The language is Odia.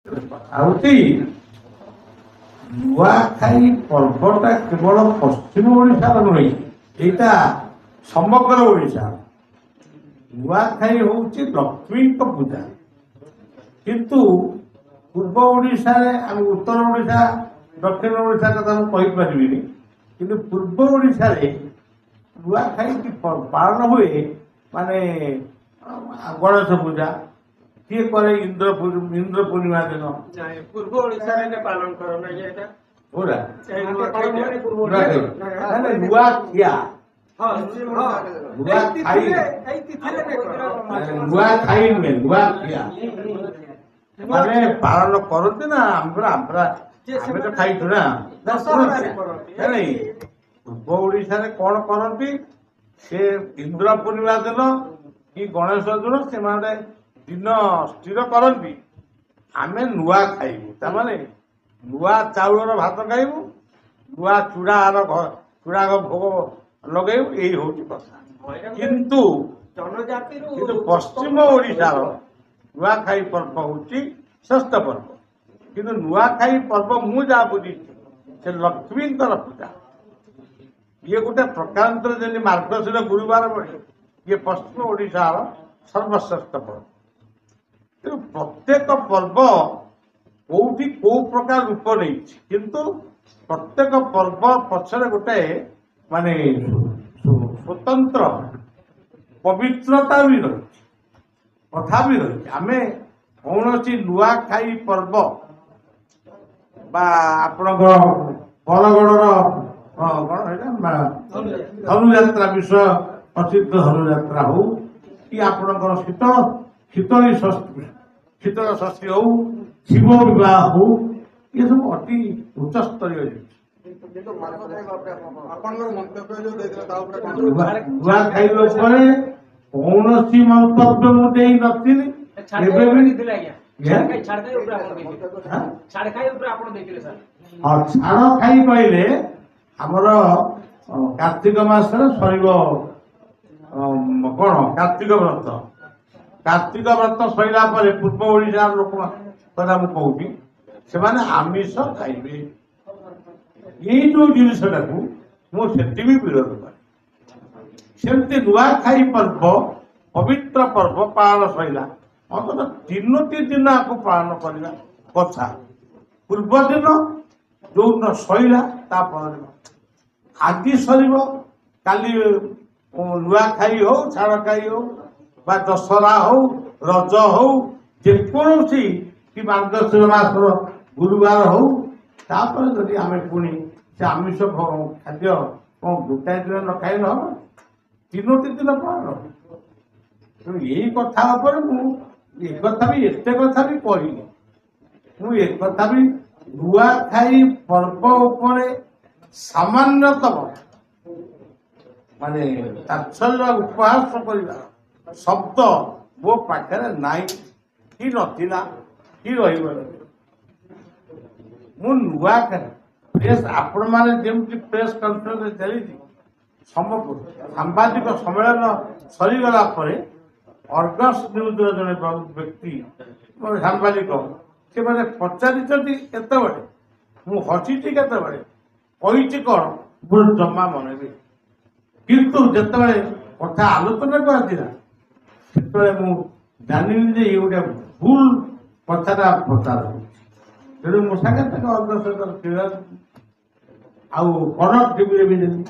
ହଉଛି ନୂଆଖାଇ ପର୍ବଟା କେବଳ ପଶ୍ଚିମ ଓଡ଼ିଶାର ନୁହେଁ, ଏଇଟା ସମଗ୍ର ଓଡ଼ିଶା। ନୂଆଖାଇ ହଉଛି ଲକ୍ଷ୍ମୀଙ୍କ ପୂଜା, କିନ୍ତୁ ପୂର୍ବ ଓଡ଼ିଶାରେ ଆମେ ଉତ୍ତର ଓଡ଼ିଶା ଦକ୍ଷିଣ ଓଡ଼ିଶା କଥା ମୁଁ କହିପାରିବିନି, କିନ୍ତୁ ପୂର୍ବ ଓଡ଼ିଶାରେ ନୂଆଖାଇ ପାଳନ ହୁଏ ମାନେ ଗଣେଶ ପୂଜା କିଏ କରେ ଇନ୍ଦ୍ର ପୂର୍ଣ୍ଣିମା ଦିନ ପୂର୍ବ ଓଡ଼ିଶାରେ ପାଳନ କରନା ପୁରା ନୂଆ ଖିଆ ନୂଆ ଖାଇ ନୁହେଁ ନୂଆ ଖିଆ ମାନେ ପାଳନ କରନ୍ତି ନା ଆମେ ତ ଖାଇଛୁ ନା। ପୂର୍ବ ଓଡ଼ିଶାରେ କଣ କରନ୍ତି, ସେ ଇନ୍ଦ୍ର ପୂର୍ଣ୍ଣିମା ଦିନ କି ଗଣେଶ ଦିନ ସେମାନେ ଦିନ ସ୍ଥିର କରନ୍ତି ଆମେ ନୂଆ ଖାଇବୁ, ତାମାନେ ନୂଆ ଚାଉଳର ଭାତ ଖାଇବୁ, ନୂଆ ଚୁଡ଼ା ଭୋଗ ଲଗେଇବୁ, ଏଇ ହଉଛି କଥା। କିନ୍ତୁ ପଶ୍ଚିମ ଓଡ଼ିଶାର ନୂଆଖାଇ ପର୍ବ ହଉଛି ଶ୍ରେଷ୍ଠ ପର୍ବ। କିନ୍ତୁ ନୂଆଖାଇ ପର୍ବ ମୁଁ ଯାହା ବୁଝିଛି ସେ ଲକ୍ଷ୍ମୀଙ୍କର ପୂଜା। ଇଏ ଗୋଟେ ପ୍ରକାରାନ୍ତରେ ଯେମିତି ମାର୍ଗଶିର ଗୁରୁବାର ଭଳି ଇଏ ପଶ୍ଚିମ ଓଡ଼ିଶାର ସର୍ବଶ୍ରେଷ୍ଠ ପର୍ବ। ତେଣୁ ପ୍ରତ୍ୟେକ ପର୍ବ କୋଉଠି କୋଉ ପ୍ରକାର ରୂପ ନେଇଛି, କିନ୍ତୁ ପ୍ରତ୍ୟେକ ପର୍ବ ପଛରେ ଗୋଟେ ମାନେ ସ୍ୱତନ୍ତ୍ର ପବିତ୍ରତା ବି ରହିଛି, କଥା ବି ରହିଛି। ଆମେ କୌଣସି ନୂଆଖାଇ ପର୍ବ ବା ଆପଣଙ୍କର ବରଗଡ଼ର ଧନୁଯାତ୍ରା ବିଷୟ ପ୍ରସିଦ୍ଧ ଧନୁଯାତ୍ରା ହଉ କି ଆପଣଙ୍କର ଶୀତଳ ଷଷ୍ଠୀ ହଉ, ଶିବ ବିବାହ ହଉ, ଏସବୁ ଅତି ଉଚ୍ଚସ୍ତରୀୟ ଜିନିଷ। ନୂଆଖାଇ ଉପରେ କୌଣସି ମନ୍ତବ୍ୟ ମୁଁ ଦେଇ ନଥିଲି। ଛାଡ଼ ଖାଇ କହିଲେ ଆମର କାର୍ତ୍ତିକ ମାସରେ ସରିବ କଣ କାର୍ତ୍ତିକ ବ୍ରତ। କାର୍ତ୍ତିକ ବ୍ରତ ସରିଲା ପରେ ପୂର୍ବ ଓଡ଼ିଶାର ଲୋକଙ୍କ କଥା ମୁଁ କହୁଛି, ସେମାନେ ଆମିଷ ଖାଇବେ। ଏଇ ଯୋଉ ଜିନିଷଟାକୁ ମୁଁ ସେଠି ବି ବିରୋଧ କରେ। ସେମିତି ନୂଆଖାଇ ପର୍ବ ପବିତ୍ର ପର୍ବ ପାଳନ ସରିଲା, ଅନ୍ତତଃ 3ଟି ଦିନ ଆକୁ ପାଳନ କରିବା କଥା। ପୂର୍ବ ଦିନ ଯୋଉଦିନ ସରିଲା ତା ପରଦିନ ଆଜି ସରିବ, କାଲି ନୂଆଖାଇ ହଉ, ଛାଡ଼ଖାଇ ହଉ ବା ଦଶହରା ହଉ, ରଜ ହଉ, ଯେକୌଣସି କି ମାର୍ଗଶିର ମାସର ଗୁରୁବାର ହଉ, ତାପରେ ଯଦି ଆମେ ପୁଣି ସେ ଆମିଷ ଖାଦ୍ୟ ଗୋଟାଏ ଦିନ ନ ଖାଇଲେ ହବ, 3ଟି ଦିନ ପାଳନ। ତେଣୁ ଏଇ କଥା ଉପରେ ମୁଁ ଏତେ କଥା ବି କହିନି। ମୁଁ ଏକଥା ବି ନୂଆଖାଇ ପର୍ବ ଉପରେ ସାମାନ୍ୟତମ ମାନେ ତାତ୍ସଲ୍ୟ ଉପହାସ କରିବା ଶବ୍ଦ ମୋ ପାଖରେ ନାହିଁ, କି ନଥିଲା, କି ରହିବ। ମୁଁ ନୂଆଖାଇ ଆପଣମାନେ ଯେମିତି ପ୍ରେସ୍ କନଫରେନ୍ସ ଚାଲିଛି, ସାମ୍ବାଦିକ ସମ୍ମେଳନ ସରିଗଲା ପରେ ଅର୍ଗସ୍ ନ୍ୟୁଜର ଜଣେ ବ୍ୟକ୍ତି ସାମ୍ବାଦିକ ସେମାନେ ପଚାରିଛନ୍ତି କେତେବେଳେ, ମୁଁ ହସିଛି କେତେବେଳେ, କହିଛି କଣ ମୋର ଜମା ମନେ ବି। କିନ୍ତୁ ଯେତେବେଳେ କଥା ଆଲୋଚନାକୁ ଆସିଲା ସେତେବେଳେ ମୁଁ ଜାଣିଲି ଯେ ଇଏ ଗୋଟେ ଭୁଲ କଥାଟା ପ୍ରଚାର ହେଉଛି। ତେଣୁ ମୋ ସାଙ୍ଗେ ତାଙ୍କ ଅର୍ଗସ୍ ସହିତ ଆଉ କନକ ଟିଭିରେ ବି ଦେଲି।